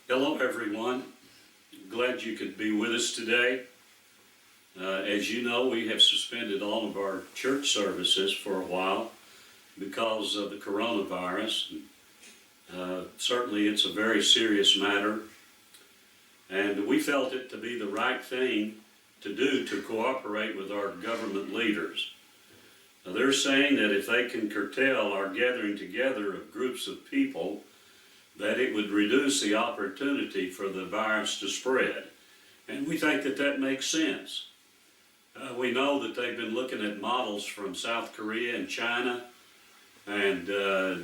Hello, everyone. Glad you could be with us today. As you know, we have suspended all of our church services for a while because of the coronavirus. Certainly, it's a very serious matter, and we felt it to be the right thing to do to cooperate with our government leaders. They're saying that if they can curtail our gathering together of groups of people, that it would reduce the opportunity for the virus to spread. And we think that that makes sense. We know that they've been looking at models from South Korea and China, and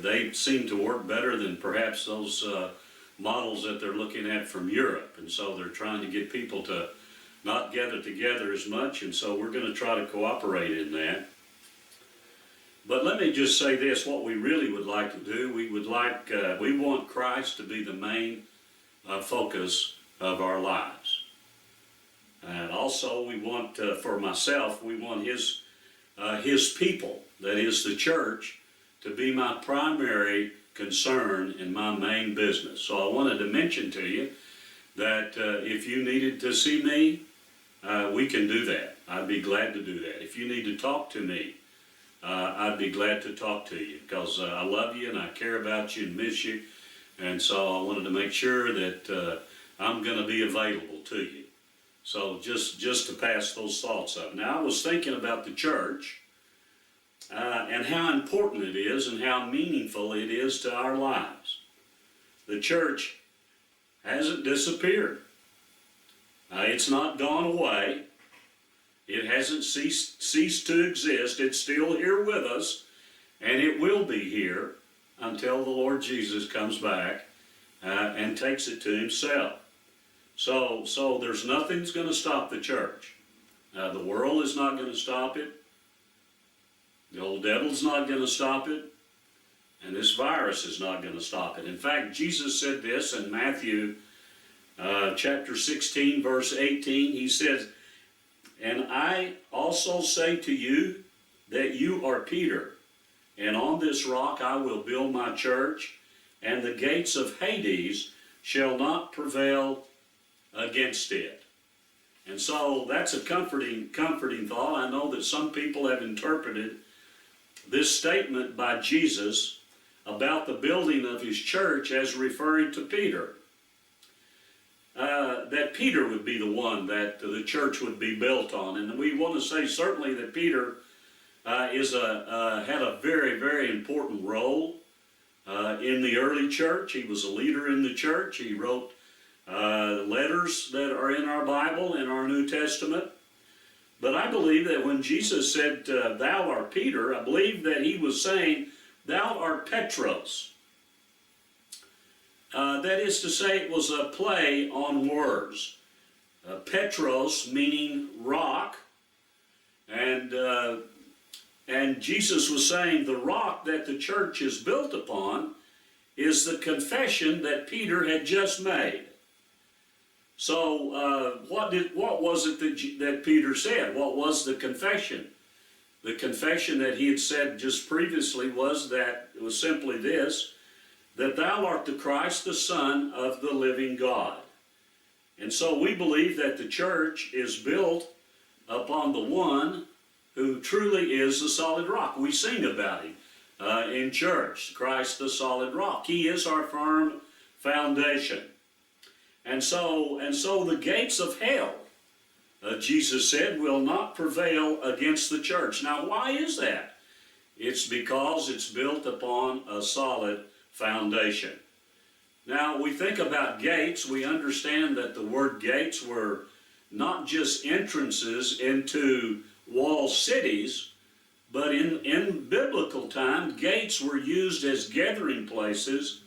they seem to work better than perhaps those models that they're looking at from Europe. And so they're trying to get people to not gather together as much, and so we're going to try to cooperate in that. But let me just say this, what we really would like to do, we want Christ to be the main focus of our lives. And also we want, for myself, we want His people, that is the church, to be my primary concern and my main business. So I wanted to mention to you that if you needed to see me, we can do that. I'd be glad to do that. If you need to talk to me, I'd be glad to talk to you because I love you and I care about you and miss you. And so I wanted to make sure that I'm going to be available to you. So just to pass those thoughts up. Now I was thinking about the church and how important it is and how meaningful it is to our lives. The church hasn't disappeared. It's not gone away. It hasn't ceased to exist. It's still here with us, and it will be here until the Lord Jesus comes back and takes it to Himself. So there's nothing's going to stop the church. The world is not going to stop it. The old devil's not going to stop it. And this virus is not going to stop it. In fact, Jesus said this in Matthew chapter 16, verse 18. He says, "And I also say to you that you are Peter, and on this rock I will build my church, and the gates of Hades shall not prevail against it." And so that's a comforting thought. I know that some people have interpreted this statement by Jesus about the building of His church as referring to Peter. That Peter would be the one that the church would be built on. And we want to say certainly that Peter had a very, very important role in the early church. He was a leader in the church. He wrote letters that are in our Bible, in our New Testament. But I believe that when Jesus said, "Thou art Peter," I believe that He was saying, "Thou art Petros." That is to say, it was a play on words. Petros meaning rock, and Jesus was saying the rock that the church is built upon is the confession that Peter had just made. So what was it that Peter said? What was the confession? The confession that he had said just previously was simply this: that thou art the Christ, the Son of the living God. And so we believe that the church is built upon the one who truly is the solid rock. We sing about Him in church, Christ the solid rock. He is our firm foundation. And so the gates of hell, Jesus said, will not prevail against the church. Now, why is that? It's because it's built upon a solid foundation. Now, we think about gates, we understand that the word gates were not just entrances into walled cities, but in biblical time, gates were used as gathering places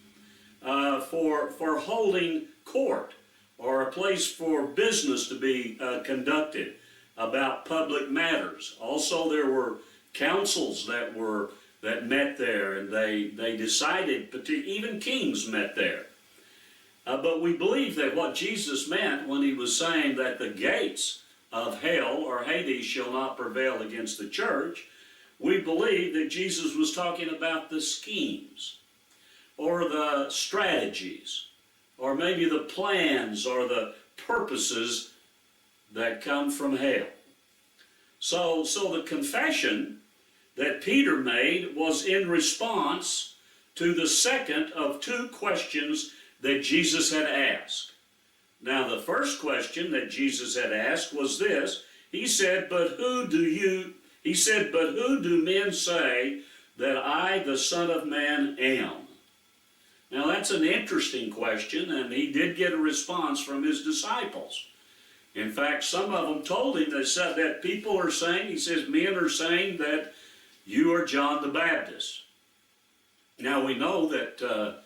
for holding court, or a place for business to be conducted about public matters. Also, there were councils that met there, and they decided, even kings met there. But we believe that what Jesus meant when He was saying that the gates of hell or Hades shall not prevail against the church, we believe that Jesus was talking about the schemes or the strategies or maybe the plans or the purposes that come from hell. So the confession that Peter made was in response to the second of two questions that Jesus had asked. Now, the first question that Jesus had asked was this. He said, but who do men say that I, the Son of Man, am? Now, that's an interesting question, and he did get a response from his disciples. In fact, some of them told him that people are saying, he says, men are saying that you are John the Baptist. Now, we know that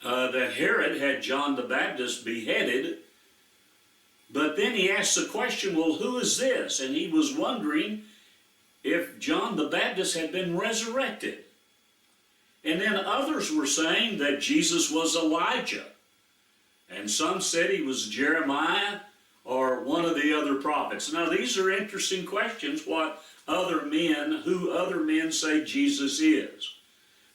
Herod had John the Baptist beheaded, but then he asked the question, well, who is this? And he was wondering if John the Baptist had been resurrected. And then others were saying that Jesus was Elijah. And some said he was Jeremiah or one of the other prophets. Now, these are interesting questions, who other men say Jesus is.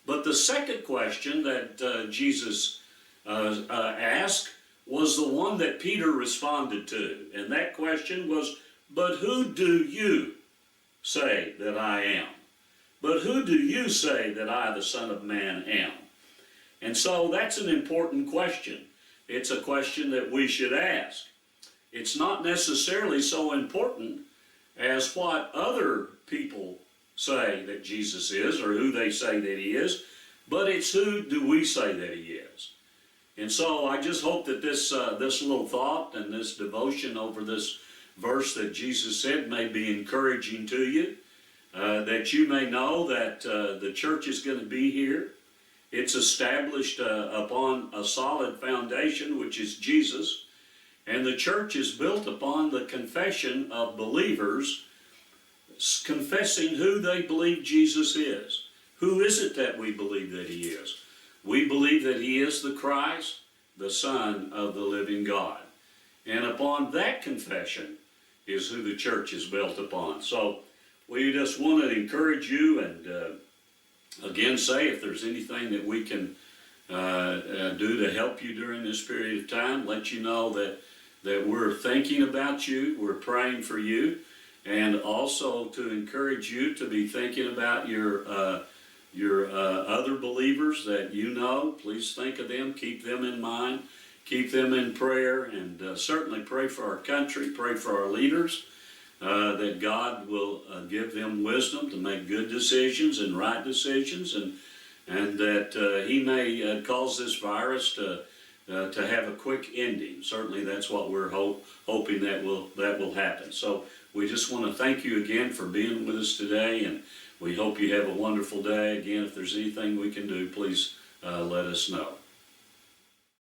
But the second question that Jesus asked was the one that Peter responded to. And that question was, but who do you say that I am? But who do you say that I, the Son of Man, am? And so that's an important question. It's a question that we should ask. It's not necessarily so important as what other people say that Jesus is, or who they say that he is, but it's who do we say that he is. And so I just hope that this little thought and this devotion over this verse that Jesus said may be encouraging to you, that you may know that the church is going to be here. It's established upon a solid foundation, which is Jesus, and the church is built upon the confession of believers confessing who they believe Jesus is. Who is it that we believe that he is? We believe that he is the Christ, the Son of the living God. And upon that confession is who the church is built upon. So we just want to encourage you and again say, if there's anything that we can do to help you during this period of time, let you know that we're thinking about you, we're praying for you, and also to encourage you to be thinking about your other believers that you know. Please think of them, keep them in mind, keep them in prayer, and certainly pray for our country, pray for our leaders, that God will give them wisdom to make good decisions and right decisions, and that he may cause this virus to have a quick ending. Certainly that's what we're hoping that will happen. So we just want to thank you again for being with us today, and we hope you have a wonderful day. Again, if there's anything we can do, please let us know.